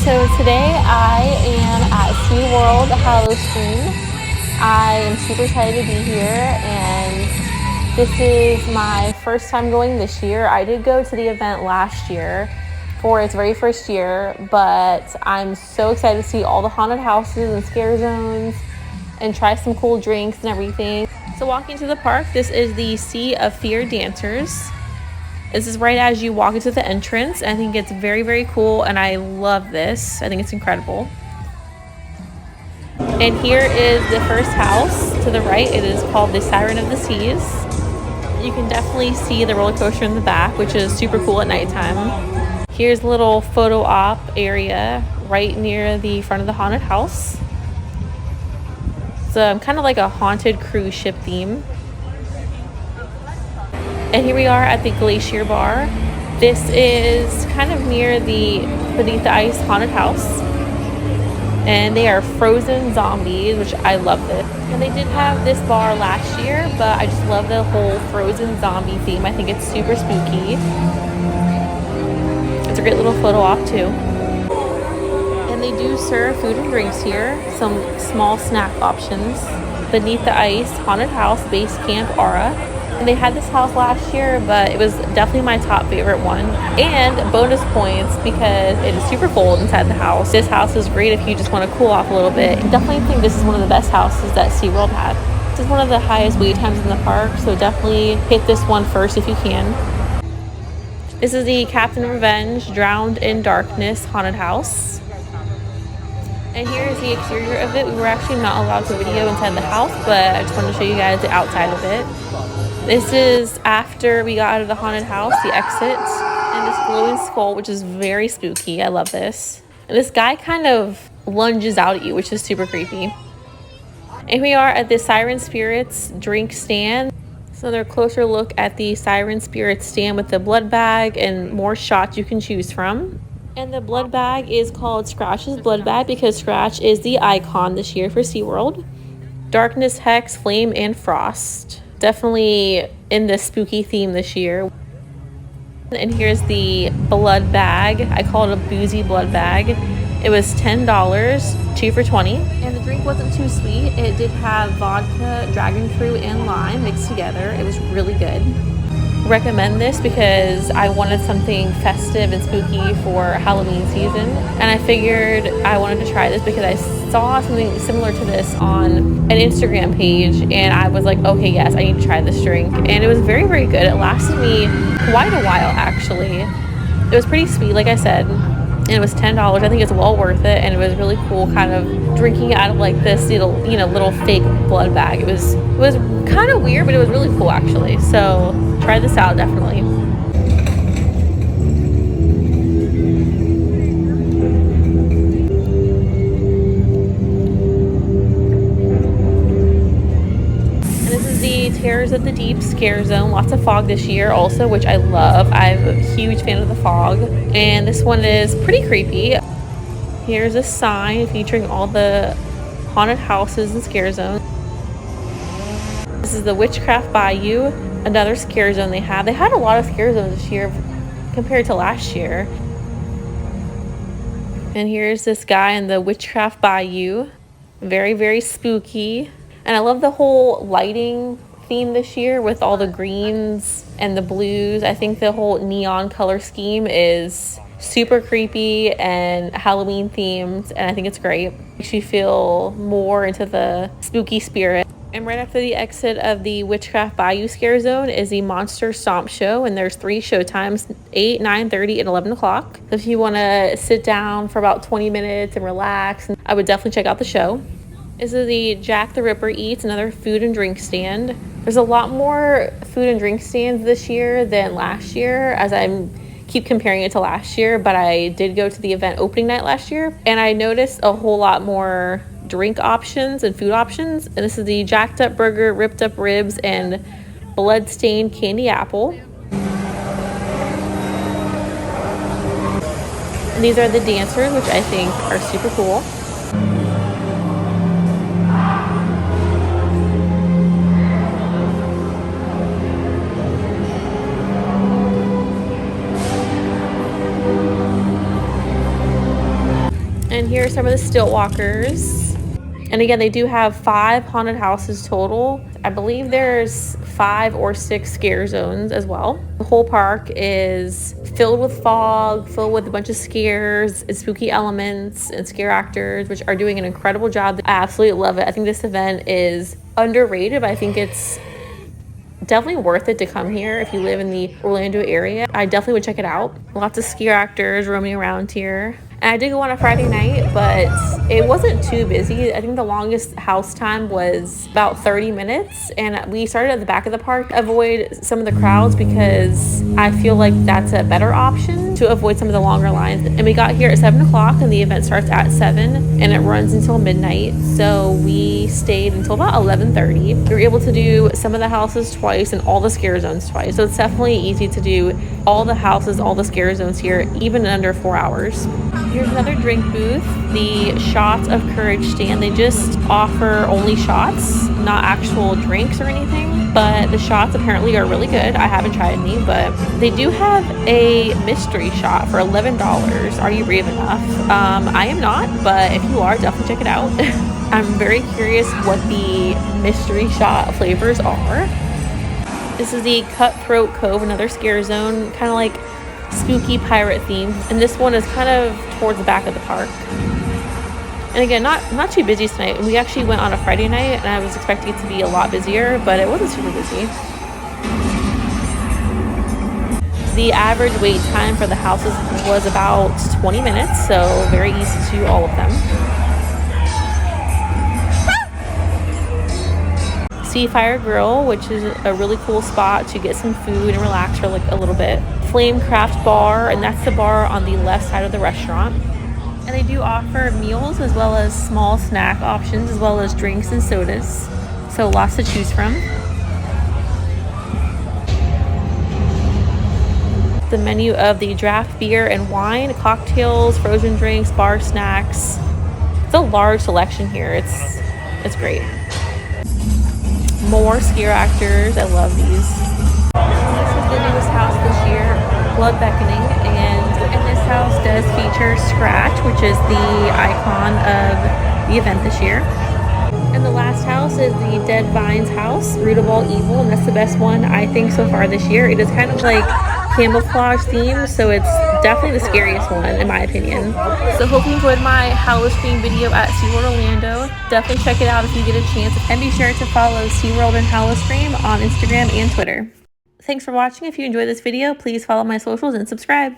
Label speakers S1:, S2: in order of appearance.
S1: So today I am at SeaWorld Halloween. I am super excited to be here, and this is my first time going this year. I did go to the event last year for its very first year, but I'm so excited to see all the haunted houses and scare zones and try some cool drinks and everything. So walking to the park, this is the Sea of Fear Dancers. This is right as you walk into the entrance. I think it's very, very cool, and I love this. I think it's incredible. And here is the first house to the right. It is called the Siren of the Seas. You can definitely see the roller coaster in the back, which is super cool at nighttime. Here's a little photo op area right near the front of the haunted house. It's kind of like a haunted cruise ship theme. And here we are at the Glacier Bar. This is kind of near the Beneath the Ice haunted house. And they are frozen zombies, which I love this. And they did have this bar last year, but I just love the whole frozen zombie theme. I think it's super spooky. It's a great little photo op too. And they do serve food and drinks here, some small snack options. Beneath the Ice haunted house base camp aura. And they had this house last year, but it was definitely my top favorite one. And bonus points because it is super cold inside the house. This house is great if you just want to cool off a little bit. I definitely think this is one of the best houses that SeaWorld had. This is one of the highest wait times in the park, so definitely hit this one first if you can. This is the Captain Revenge Drowned in Darkness haunted house. And here is the exterior of it. We were actually not allowed to video inside the house, but I just wanted to show you guys the outside of it. This is after we got out of the haunted house, the exit, and this glowing skull, which is very spooky. I love this. And this guy kind of lunges out at you, which is super creepy. And we are at the Siren Spirits drink stand. So another closer look at the Siren Spirits stand with the blood bag and more shots you can choose from. And the blood bag is called Scratch's Blood Bag because Scratch is the icon this year for SeaWorld. Darkness, Hex, Flame, and Frost. Definitely in the spooky theme this year. And here's the blood bag. I call it a boozy blood bag. It was $10, 2 for $20. And the drink wasn't too sweet. It did have vodka, dragon fruit, and lime mixed together. It was really good. Recommend this because I wanted something festive and spooky for Halloween season, and I figured I wanted to try this because I saw something similar to this on an Instagram page, and I was like, okay, yes, I need to try this drink. And it was very, very good. It lasted me quite a while, actually. It was pretty sweet, like I said, and it was $10. I think it's well worth it, and it was really cool kind of drinking out of like this little fake blood bag. It was kind of weird, but it was really cool actually. So try this out, definitely. And this is the Terrors of the Deep scare zone. Lots of fog this year also, which I love. I'm a huge fan of the fog. And this one is pretty creepy. Here's a sign featuring all the haunted houses and scare zones. This is the Witchcraft Bayou, another scare zone they had. They had a lot of scare zones this year compared to last year. And here's this guy in the Witchcraft Bayou. Very, very spooky. And I love the whole lighting theme this year with all the greens and the blues. I think the whole neon color scheme is super creepy and Halloween themed, and I think it's great. Makes you feel more into the spooky spirit. And right after the exit of the Witchcraft Bayou scare zone is the Monster Stomp show, and there's 3 show times, 8, 9:30, and 11 o'clock. So if you want to sit down for about 20 minutes and relax, I would definitely check out the show. This is the Jack the Ripper Eats, another food and drink stand. There's a lot more food and drink stands this year than last year, as I keep comparing it to last year, but I did go to the event opening night last year, and I noticed a whole lot more drink options and food options. And this is the Jacked Up Burger, Ripped Up Ribs, and Bloodstained Candy Apple. And these are the dancers, which I think are super cool. And here are some of the stilt walkers. And again, they do have 5 haunted houses total. I believe there's 5 or 6 scare zones as well. The whole park is filled with fog, filled with a bunch of scares and spooky elements and scare actors, which are doing an incredible job. I absolutely love it. I think this event is underrated, but I think it's definitely worth it to come here if you live in the Orlando area. I definitely would check it out. Lots of scare actors roaming around here. And I did go on a Friday night, but it wasn't too busy. I think the longest house time was about 30 minutes. And we started at the back of the park to avoid some of the crowds because I feel like that's a better option to avoid some of the longer lines. And we got here at 7 o'clock and the event starts at 7 and it runs until midnight. So we stayed until about 11:30. We were able to do some of the houses twice and all the scare zones twice. So it's definitely easy to do all the houses, all the scare zones here, even in under 4 hours. Here's another drink booth, the Shots of Courage stand. They just offer only shots, not actual drinks or anything, but the shots apparently are really good. I haven't tried any, but they do have a mystery shot for $11. Are you brave enough? I am not, but if you are, definitely check it out. I'm very curious what the mystery shot flavors are. This is the Cutthroat Cove, another scare zone, kind of like spooky pirate theme, and this one is kind of towards the back of the park. And again, not too busy tonight. We actually went on a Friday night and I was expecting it to be a lot busier, but it wasn't super busy. The average wait time for the houses was about 20 minutes, so very easy to do all of them. Sea Fire Grill, which is a really cool spot to get some food and relax for like a little bit. Flame Craft Bar, and that's the bar on the left side of the restaurant. And they do offer meals as well as small snack options as well as drinks and sodas. So lots to choose from. The menu of the draft beer and wine, cocktails, frozen drinks, bar snacks. It's a large selection here. It's great. More scare actors. I love these. This is the newest house this year, Blood Beckoning, and this house does feature Scratch, which is the icon of the event this year. And the last house is the Dead Vines house, Root of All Evil, and that's the best one I think so far this year. It is kind of like camouflage theme, so it's definitely the scariest one in my opinion. So hope you enjoyed my HOWL stream video at SeaWorld Orlando. Definitely check it out if you get a chance, and be sure to follow SeaWorld and HOWL stream on Instagram and Twitter. Thanks for watching. If you enjoyed this video, please follow my socials and subscribe.